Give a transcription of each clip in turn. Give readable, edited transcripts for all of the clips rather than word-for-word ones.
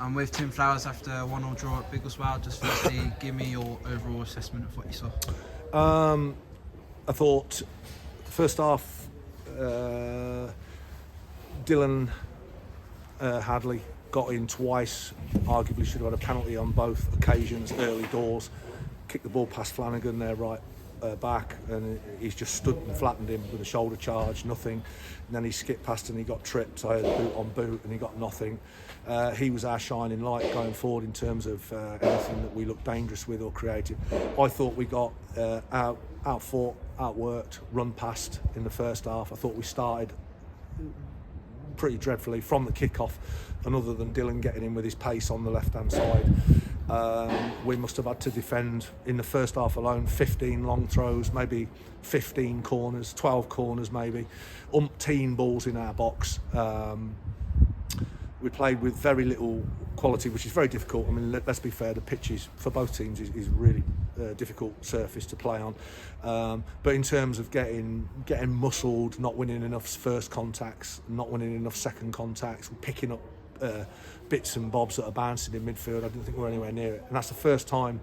I'm with Tim Flowers after a 1-1 draw at Biggleswade. Just firstly, give me your overall assessment of what you saw. I thought first half, Dylan Hadley got in twice, arguably should have had a penalty on both occasions, early doors, kicked the ball past Flanagan there right back, and he's just stood and flattened him with a shoulder charge, nothing, and then he skipped past and he got tripped, so I had boot on boot and he got nothing. He was our shining light going forward in terms of anything that we looked dangerous with or creative. I thought we got outfought, outworked, run past in the first half. I thought we started pretty dreadfully from the kick-off, and other than Dylan getting in with his pace on the left-hand side, we must have had to defend in the first half alone 15 long throws, maybe 15 corners, 12 corners maybe, umpteen balls in our box. We played with very little quality, which is very difficult. I mean, let's be fair, the pitch is, for both teams, is really difficult surface to play on. But in terms of getting muscled, not winning enough first contacts, not winning enough second contacts, picking up bits and bobs that are bouncing in midfield, I didn't think we were anywhere near it. And that's the first time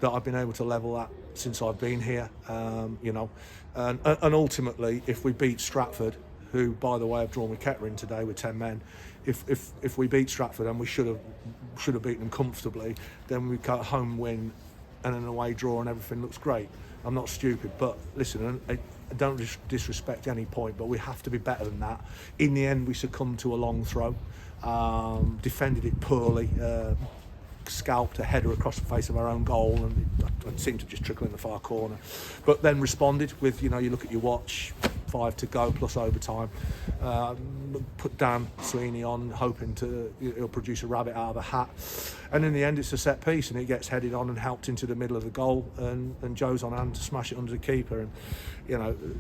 that I've been able to level that since I've been here. And ultimately, if we beat Stratford, who, by the way, have drawn with Kettering today with 10 men. If we beat Stratford, and we should have beaten them comfortably, then we got a home win and an away draw, and everything looks great. I'm not stupid, but listen, I don't disrespect any point, but we have to be better than that. In the end, we succumbed to a long throw, defended it poorly, scalped a header across the face of our own goal, and it seemed to just trickle in the far corner. But then responded with, you look at your watch, 5 to go plus overtime. Put Dan Sweeney on, hoping he'll produce a rabbit out of a hat. And in the end, it's a set piece, and it gets headed on and helped into the middle of the goal. And Joe's on hand to smash it under the keeper. And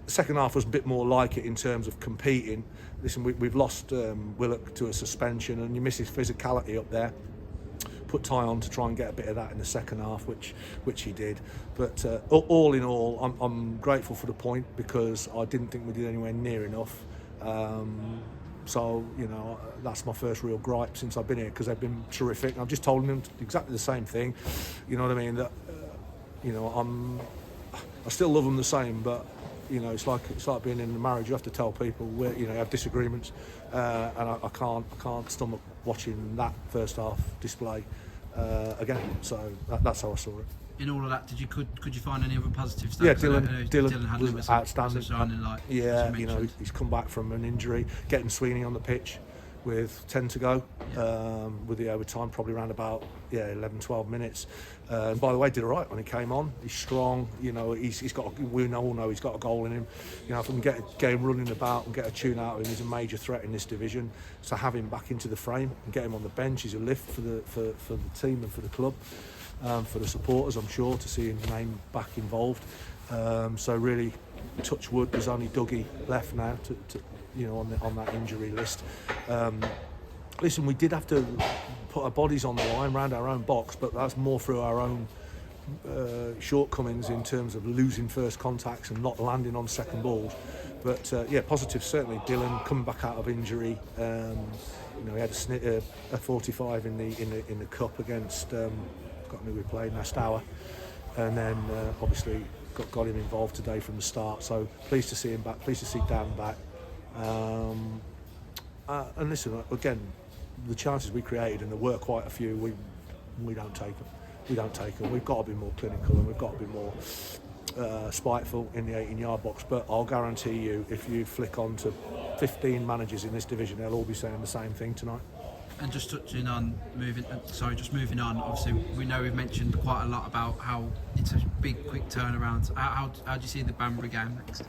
second half was a bit more like it in terms of competing. Listen, we've lost Willock to a suspension, and you miss his physicality up there. Put Ty on to try and get a bit of that in the second half, which he did. But all in all, I'm grateful for the point, because I didn't think we did anywhere near enough. So that's my first real gripe since I've been here, because they've been terrific. I've just told them exactly the same thing. You know what I mean? That I still love them the same, but it's like being in a marriage. You have to tell people where you have disagreements, and I can't stomach watching that first half display again. So that's how I saw it. In all of that, could you find any other positives? Yeah, Dylan was outstanding. Yeah, he's come back from an injury, getting Sweeney on the pitch with 10 to go, with the overtime, probably around about 11, 12 minutes. And by the way, did all right when he came on. He's strong, he's got. We all know he's got a goal in him. If we can get a game running about and get a tune out of him, he's a major threat in this division. So have him back into the frame and get him on the bench is a lift for the team and for the club, for the supporters, I'm sure, to see his name back involved. So really, touch wood, there's only Dougie left now to on that injury list. Listen, we did have to put our bodies on the line around our own box, but that's more through our own shortcomings in terms of losing first contacts and not landing on second balls. But positive certainly. Dylan coming back out of injury. He had a 45 in the cup against got who we played, Nastower, and then obviously got him involved today from the start. So pleased to see him back. Pleased to see Dan back. And listen, again, the chances we created, and there were quite a few, we don't take them. We don't take them. We've got to be more clinical, and we've got to be more spiteful in the 18-yard box. But I'll guarantee you, if you flick on to 15 managers in this division, they'll all be saying the same thing tonight. And just moving on. Obviously, we know we've mentioned quite a lot about how it's a big, quick turnaround. How do you see the Banbury game next?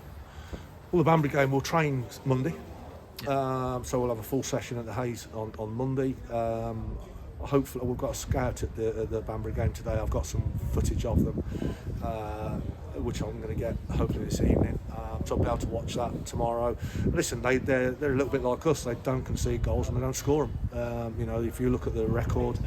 Well, the Banbury game, we'll train Monday. Yeah. So we'll have a full session at the Hayes on Monday. Hopefully, we've got a scout at the Banbury game today. I've got some footage of them, which I'm going to get hopefully this evening. So I'll be able to watch that tomorrow. Listen, they're a little bit like us. They don't concede goals and they don't score them. If you look at the record,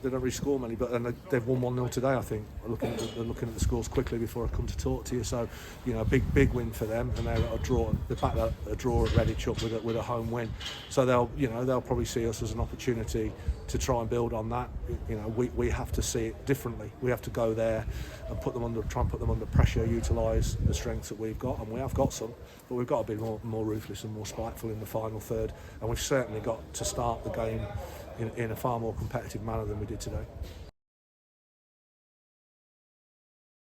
they don't really score many, but and they've won 1-0 today. I think looking at the scores quickly before I come to talk to you. So, you know, big win for them, and they're at a draw. They're back at a draw at Redditch up with a home win. So they'll probably see us as an opportunity to try and build on that. You know, we have to see it differently. We have to go there and try and put them under pressure, utilise the strengths that we've got, and we have got some, but we've got to be more ruthless and more spiteful in the final third, and we've certainly got to start the game in a far more competitive manner than we did today.